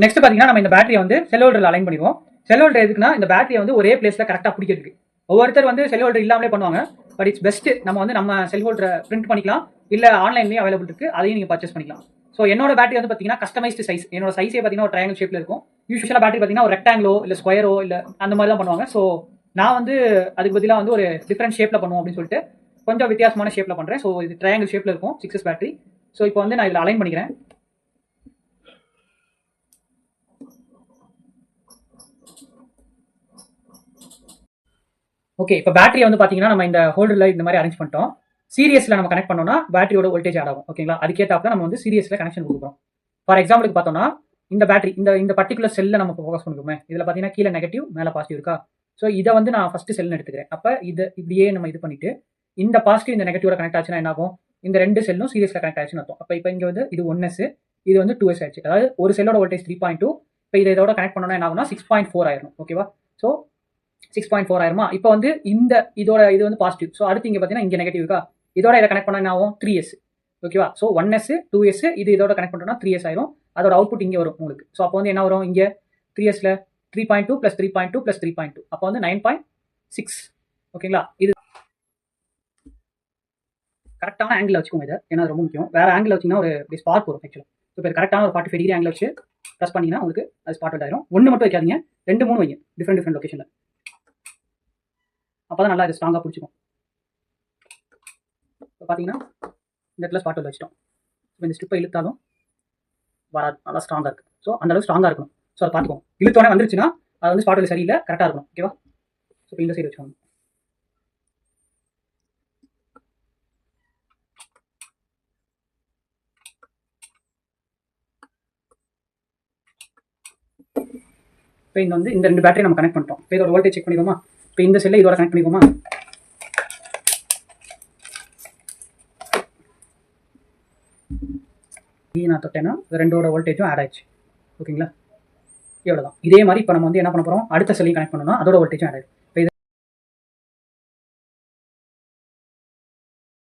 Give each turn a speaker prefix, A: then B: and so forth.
A: Next பார்த்தீங்கன்னா நம்ம இந்த பேட்டரியை வந்து செல் ஹோல்டரில் அலைன் பண்ணிடுவோம். செல் ஹோல்டர் எதுக்குன்னா இந்த பேட்டரியை வந்து ஒரே பிளேஸில் கரெக்டாக பிடிக்கிறதுக்கு. ஒவ்வொருத்தர் வந்து செல் ஹோல்டர் இல்லாமலே பண்ணுவாங்க. பட் இட்ஸ் பெஸ்ட் நம்ம செல் ஹோல்டரை பிரிண்ட் பண்ணிக்கலாம், இல்லை ஆன்லைன்லேயும் அவைலபிள் இருக்குது, அதையும் நீங்கள் பர்ச்சேஸ் பண்ணிக்கலாம். ஸோ என்னோட பேட்டரி வந்து பார்த்தீங்கன்னா கஸ்டமைஸ்டு சைஸ். என்னோட சைஸே பார்த்தீங்கன்னா ஒரு ட்ரையாங்கிள் ஷேப்பில் இருக்கும். யூஸ்வலாக பேட்டரி பார்த்தீங்கன்னா ஒரு ரெக்டாங்கிளோ இல்லை ஸ்கொயரோ இல்லை அந்த மாதிரி தான் பண்ணுவாங்க. ஸோ நான் வந்து அதுக்கு பதிலாக வந்து ஒரு டிஃப்ரெண்ட் ஷேப்பில் பண்ணுவோம் அப்படின்னு சொல்லிட்டு கொஞ்சம் வித்தியாசமான ஷேப்பில் பண்ணுறேன். ஸோ இது ட்ரையாங்கிள் ஷேப்பில் இருக்கும் 6S பேட்டரி. ஸோ இப்போ வந்து நான் இதில் அலைன் பண்ணிக்கிறேன். ஓகே, இப்போ பேட்டரியை வந்து பார்த்தீங்கன்னா நம்ம இந்த ஹோல்டரில் இந்த மாதிரி அரேஞ்ச் பண்ணிட்டோம். சீரியஸில் நம்ம கனெக்ட் பண்ணோம்னா பேட்டரியோட வோல்டேஜ் ஆட் ஆகும். ஓகேங்களா, அதுக்கேற்றாப்புல நம்ம வந்து சீரியஸில் கனெக்ஷன் கொடுக்குறோம். ஃபார் எக்ஸாம்பிளுக்கு பார்த்தோம்னா இந்த பேட்டரி இந்த பர்டிகுலர் செல்லில் நம்ம ஃபோக்கஸ் பண்ணிக்கோமே. இதில் பார்த்தீங்கன்னா கீழே நெகட்டிவ் மேலே பாசிட்டிவ் இருக்கா. ஸோ இதை வந்து நான் ஃபஸ்ட்டு செல்னு எடுத்துக்கிறேன். அப்போ இதை இப்படியே நம்ம இது பண்ணிட்டு இந்த பாசிட்டிவ் இந்த நெகட்டிவோட கனெக்ட் ஆச்சுன்னா என்ன ஆகும், இந்த ரெண்டு செல்லும் சீரியஸில் கனெக்ட் ஆச்சுன்னு அர்த்தம். அப்போ இப்போ இங்கே வந்து இது 1S, இது வந்து 2S ஆயிடுச்சு. அதாவது ஒரு செல்லோட வோல்டேஜ் 3.2. இப்போ இதை இதோட கனெக்ட் பண்ணோம்னா என்ன ஆகும்னா 6.4 ஆயிரும். ஓகேவா, ஸோ 6.4 ஆயிருமா. இப்போ வந்து இது வந்து பாசிட்டிவ். ஸோ அடுத்து இங்கே பார்த்தீங்கன்னா இங்கே நெகட்டிவ் இருக்கா, இதோட இதை கனெக்ட் பண்ணா என்ன ஆகும் 3S. ஓகேவா, ஸோ 1S 2S இது இதோட கனெக்ட் பண்ணுறோம்னா 3S ஆயிரும். அதோட அவுட்புட் இங்கே வரும் உங்களுக்கு. ஸோ அப்போ வந்து என்ன வரும், இங்கே 3Sல 3.2 + 3.2 + 3.2 அப்போ வந்து 9.6. ஓகேங்களா, இது கரெக்டான ஆங்கிள் வச்சுக்கோங்க இதை, ஏன்னா ரொம்ப முக்கியம். வேற ஆங்கிள் வச்சிங்கன்னா ஒரு ஸ்பார்க் வரும் ஆக்சுவலாக. ஸோ இப்போ கரெக்டான ஒரு 45 டிகிரி ஆங்கிள் வச்சு ப்ரெஸ் பண்ணிங்கன்னா உங்களுக்கு அது ஸ்பாட் அவுட் ஆயிரும். ஒன்று மட்டும் வைக்காதீங்க, 2 3 வைங்க டிஃப்ரெண்ட் லொகேஷனில். அப்போ தான் நல்லா இது ஸ்ட்ராங்காக பிடிச்சிக்கும். இப்போ பார்த்தீங்கன்னா இந்த இடத்துல ஸ்பாட் அவுட் வச்சிட்டோம். இப்போ இந்த ஸ்ட்ரிப்பை இழுத்தாலும் வராது, நல்லா ஸ்ட்ராங்காக இருக்குது. ஸோ அந்த அளவுக்கு ஸ்ட்ராங்காக இருக்கணும். ஸோ அதை பார்த்துக்கோங்க. இழுத்தோடனே வந்துருச்சுன்னா அது வந்து ஸ்பாட் அவுட் சரியில்லை, கரெக்டாக இருக்கணும். ஓகேவா, ஸோ இப்போ இந்த சைடு வச்சுக்கோங்க. இப்போ இந்த வந்து இந்த 2 பேட்டரி நம்ம கனெக்ட் பண்ணிட்டோம். இப்போ இதோட வோல்டேஜ் செக் பண்ணிடுவோமா. இப்போ இந்த செல்லை இதோட கனெக்ட் பண்ணிடுவோமா. நான் தொட்டேன்னா ரெண்டோட வோல்டேஜும் ஆட் ஆயிடுச்சு. ஓகேங்களா, எவ்வளோதான். இதே மாதிரி இப்போ நம்ம வந்து என்ன பண்ண போகிறோம், அடுத்த செல்லையும் கனெக்ட் பண்ணணும்னா அதோட வோல்டேஜும் ஆட் ஆயிடும்.